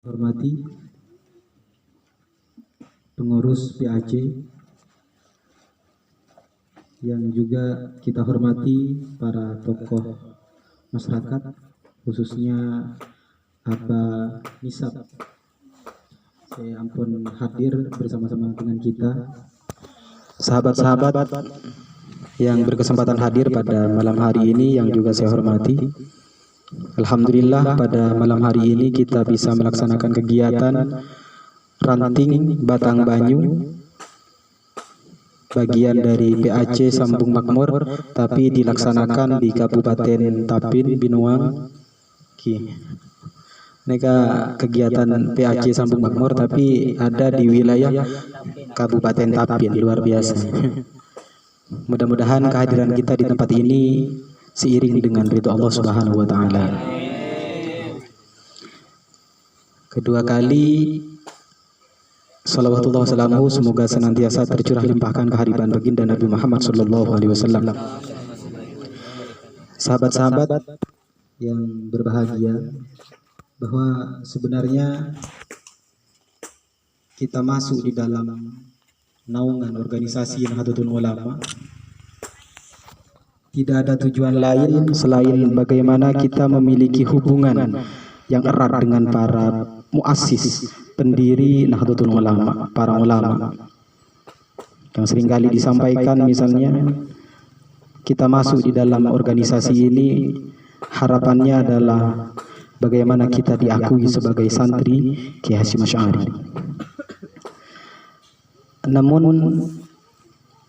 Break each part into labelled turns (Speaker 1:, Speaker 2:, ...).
Speaker 1: Hormati pengurus PAC yang juga kita hormati para tokoh masyarakat, khususnya Abah Nisab. Saya ampun hadir bersama-sama dengan kita, sahabat-sahabat yang berkesempatan hadir pada malam hari ini yang juga saya hormati. Alhamdulillah pada malam hari ini kita bisa melaksanakan kegiatan ranting Batang Banyu, bagian dari PAC Sambung Makmur, tapi dilaksanakan di Kabupaten Tapin, Binuang. Mereka kegiatan PAC Sambung Makmur tapi ada di wilayah Kabupaten Tapin, luar biasa. Mudah-mudahan kehadiran kita di tempat ini seiring dengan ridho Allah Subhanahu wa taala. Kedua kali salawatullah wassalamu semoga senantiasa tercurah limpahkan kehadiran baginda Nabi Muhammad sallallahu alaihi wasallam. Sahabat-sahabat yang berbahagia, bahwa sebenarnya kita masuk di dalam naungan organisasi Nahdlatul Ulama tidak ada tujuan lain selain bagaimana kita memiliki hubungan yang erat dengan para muassis, pendiri Nahdlatul Ulama, para ulama. Yang seringkali disampaikan misalnya kita masuk di dalam organisasi ini harapannya adalah bagaimana kita diakui sebagai santri Kiai Hasyim Asy'ari. Namun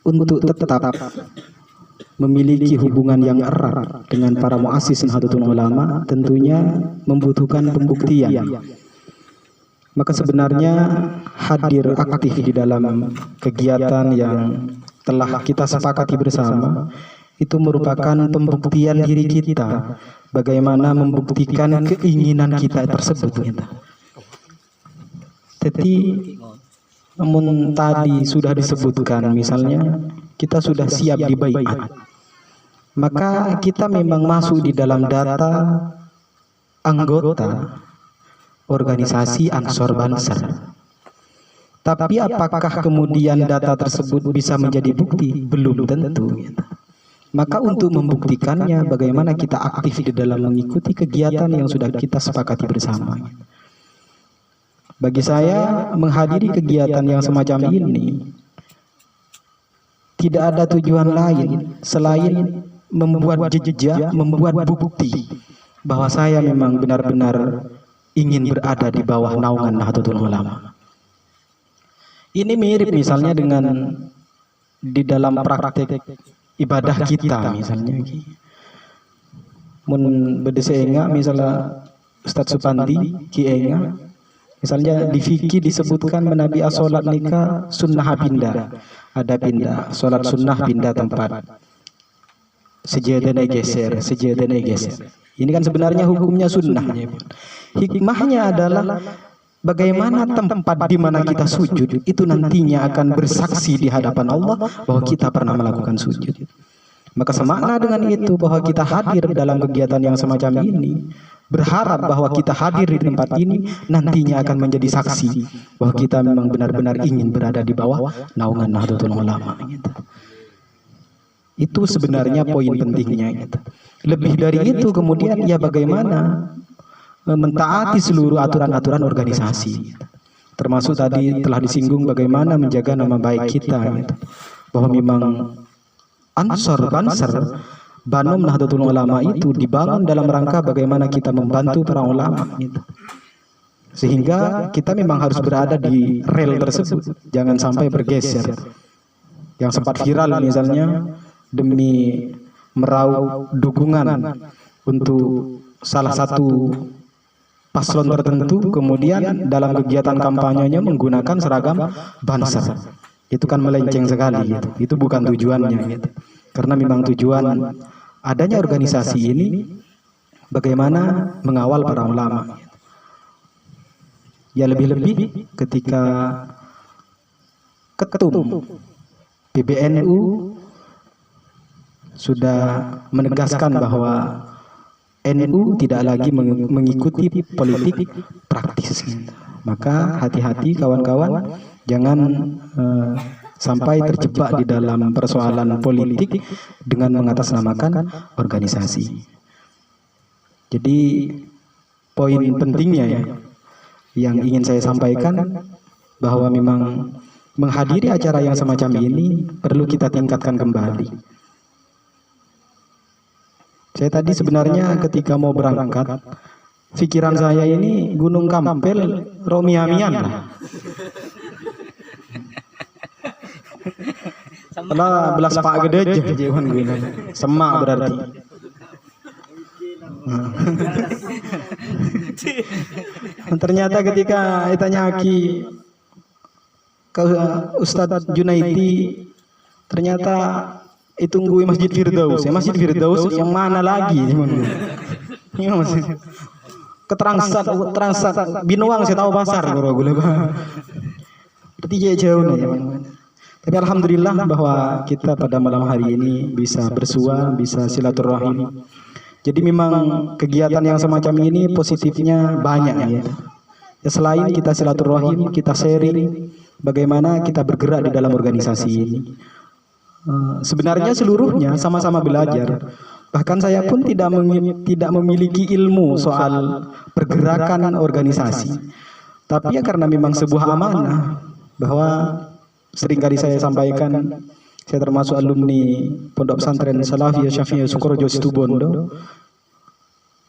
Speaker 1: untuk tetap memiliki hubungan yang erat dengan para muassis Nahdlatul Ulama tentunya membutuhkan pembuktian. Maka sebenarnya hadir aktif di dalam kegiatan yang telah kita sepakati bersama itu merupakan pembuktian diri kita, bagaimana membuktikan keinginan kita tersebut. Jadi namun tadi sudah disebutkan misalnya kita sudah siap di baiat, maka kita memang masuk di dalam data anggota organisasi Ansor Banser. Tapi apakah kemudian data tersebut bisa menjadi bukti? Belum tentu. Maka untuk membuktikannya bagaimana kita aktif di dalam mengikuti kegiatan yang sudah kita sepakati bersama. Bagi saya menghadiri kegiatan yang semacam ini tidak ada tujuan lain selain membuat jejak, membuat bukti bahwa saya memang benar-benar ingin berada di bawah naungan Nahdlatul Ulama. Ini mirip misalnya dengan di dalam praktek ibadah kita misalnya. Mun bedesenga misalnya Ustadz Supandi Kienga, misalnya di fikih disebutkan menabi asolat nikah sunnah pindah, ada pindah, solat sunnah pindah tempat, sejadane geser. Ini kan sebenarnya hukumnya sunnah. Hikmahnya adalah bagaimana tempat di mana kita sujud itu nantinya akan bersaksi di hadapan Allah bahwa kita pernah melakukan sujud. Maka semakna dengan itu bahwa kita hadir dalam kegiatan yang semacam ini, berharap bahwa kita hadir di tempat ini nantinya akan menjadi saksi bahwa kita memang benar-benar ingin berada di bawah naungan Nahdlatul Ulama. Itu sebenarnya poin pentingnya. Lebih dari itu kemudian ya bagaimana mentaati seluruh aturan-aturan organisasi. Termasuk tadi telah disinggung bagaimana menjaga nama baik kita. Bahwa memang Ansor Banser, Banom Nahdlatul Ulama itu dibangun dalam rangka bagaimana kita membantu para ulama. Sehingga kita memang harus berada di rel tersebut. Jangan sampai bergeser. Yang sempat viral misalnya demi meraup dukungan untuk salah satu paslon tertentu, kemudian dalam kegiatan kampanyenya menggunakan seragam Banser. Itu kan melenceng sekali. Itu bukan tujuannya. Karena memang tujuan adanya organisasi ini bagaimana mengawal para ulama. Ya lebih-lebih ketika ketum PBNU sudah menegaskan bahwa NU tidak lagi mengikuti politik praktis. Gitu. Maka hati-hati kawan-kawan, jangan sampai terjebak di dalam persoalan politik dengan mengatasnamakan organisasi. Jadi poin pentingnya ya, yang ingin saya sampaikan, bahwa memang menghadiri acara yang semacam ini perlu kita tingkatkan kembali. Saya tadi sebenarnya ketika mau berangkat, pikiran saya ini Gunung Kampel, Romiamian lah. Belas Pak Gede aja, semak berarti. Ternyata ketika ditanya Aki ke Ustadz Junaidi, ternyata itu gue Masjid Firdaus. Ya, Masjid Firdaus yang mana lagi? Keterangsat Binuang saya tahu pasar gula. Berarti jauh nih. Tapi alhamdulillah bahwa kita pada malam hari ini bisa bersua, bisa silaturahim. Jadi memang kegiatan yang semacam ini positifnya banyak ya. Ya, selain kita silaturahim, kita sharing bagaimana kita bergerak di dalam organisasi ini. Sebenarnya seluruhnya sama-sama belajar. Bahkan saya pun tidak memiliki ilmu soal pergerakan organisasi. Tapi ya karena memang sebuah amanah, bahwa seringkali saya sampaikan, saya termasuk alumni Pondok Pesantren Salafiyah Syafi'iyah Sukorejo Situbondo,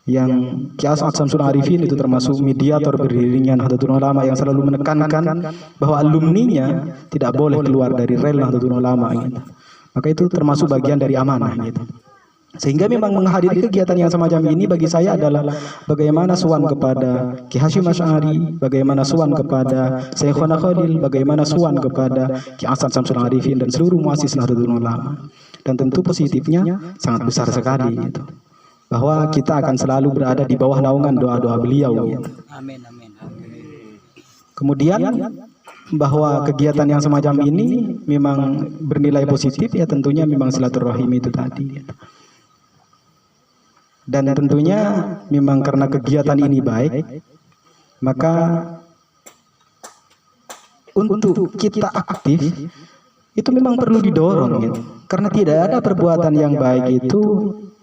Speaker 1: yang Ki As'ad Syamsul Arifin itu termasuk mediator berdirinya Nahdlatul Ulama, yang selalu menekankan bahwa alumninya tidak boleh keluar dari rel Nahdlatul Ulama gitu. Maka itu termasuk bagian dari amanah gitu. Sehingga memang menghadiri kegiatan yang semacam ini bagi saya adalah bagaimana sowan kepada Ki Hasyim Asy'ari, bagaimana sowan kepada Syekhona Khalil, bagaimana sowan kepada Ki As'ad Syamsul Arifin dan seluruh muassis Nahdlatul Ulama. Dan tentu positifnya sangat besar sekali gitu, bahwa kita akan selalu berada di bawah naungan doa-doa beliau gitu.
Speaker 2: Amin, amin, amin.
Speaker 1: Kemudian bahwa kegiatan yang semacam ini memang bernilai positif ya, tentunya memang silaturahim itu tadi gitu. Dan tentunya memang karena kegiatan ini baik, maka untuk kita aktif itu memang perlu didorong gitu. Karena tidak ada perbuatan yang baik itu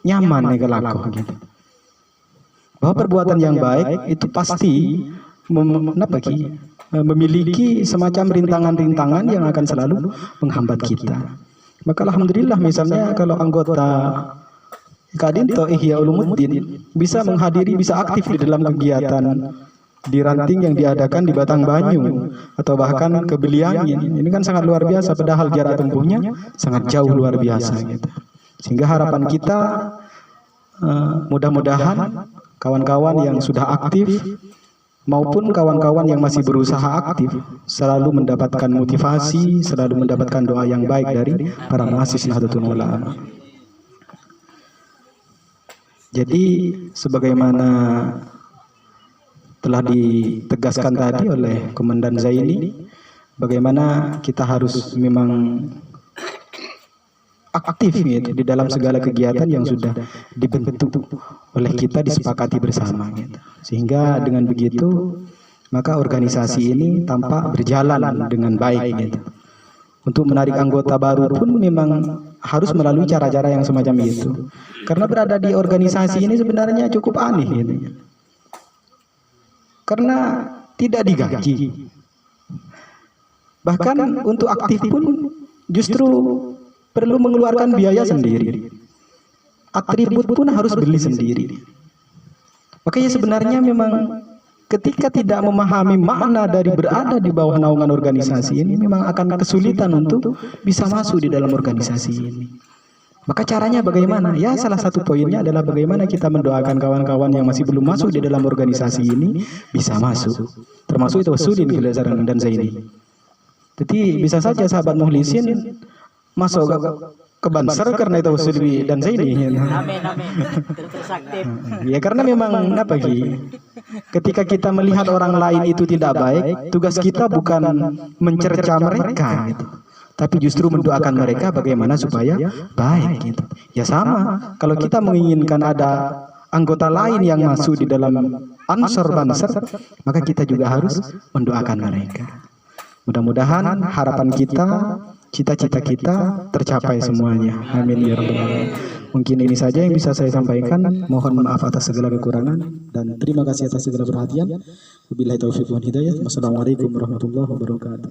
Speaker 1: nyaman nih kelaku gitu. Bahwa perbuatan yang baik itu pasti memiliki semacam rintangan-rintangan yang akan selalu menghambat kita. Maka alhamdulillah misalnya kalau anggota Kadinto Ihya Ulumuddin bisa menghadiri, bisa aktif di dalam kegiatan di ranting yang diadakan di Batang Banyu atau bahkan ke Beliangin, ini kan sangat luar biasa, padahal jarak tempuhnya sangat jauh luar biasa gitu. Sehingga harapan kita mudah-mudahan kawan-kawan yang sudah aktif maupun kawan-kawan yang masih berusaha aktif selalu mendapatkan motivasi, selalu mendapatkan doa yang baik dari para muassis Nahdlatul Ulama. Jadi sebagaimana telah ditegaskan tadi oleh Komandan Zaini, bagaimana kita harus memang aktif gitu, di dalam segala kegiatan yang sudah dibentuk oleh kita, disepakati bersama gitu. Sehingga dengan begitu maka organisasi ini tampak berjalan dengan baik gitu. Untuk menarik anggota baru pun memang harus melalui cara-cara yang semacam itu. Karena berada di organisasi ini sebenarnya cukup aneh gitu. Karena tidak digaji. Bahkan untuk aktif pun justru perlu mengeluarkan biaya sendiri. Atribut pun harus beli sendiri. Makanya sebenarnya memang ketika tidak memahami makna dari berada di bawah naungan organisasi ini, memang akan kesulitan untuk bisa masuk di dalam organisasi ini. Maka caranya bagaimana? Ya salah satu poinnya adalah bagaimana kita mendoakan kawan-kawan yang masih belum masuk di dalam organisasi ini bisa masuk. Termasuk itu Wasudin dan Zaini. Jadi bisa saja sahabat Muhlisin masuk ke Banser karena itu Wasudin dan Zaini.
Speaker 2: Amin, amin. Terus aktif.
Speaker 1: Ya karena memang ketika kita melihat orang lain itu tidak baik, tugas kita bukan mencerca mereka gitu, tapi justru mendoakan mereka bagaimana supaya baik gitu. Ya sama, kalau kita menginginkan ada anggota lain yang masuk di dalam Ansor Banser, maka kita juga harus mendoakan mereka. Mudah-mudahan harapan kita, cita-cita kita tercapai semuanya. Amin ya rabbal alamin. Mungkin ini saja yang bisa saya sampaikan. Mohon maaf atas segala kekurangan dan terima kasih atas segala perhatian. Wabillahi taufiq wal hidayah. Wassalamualaikum warahmatullahi wabarakatuh.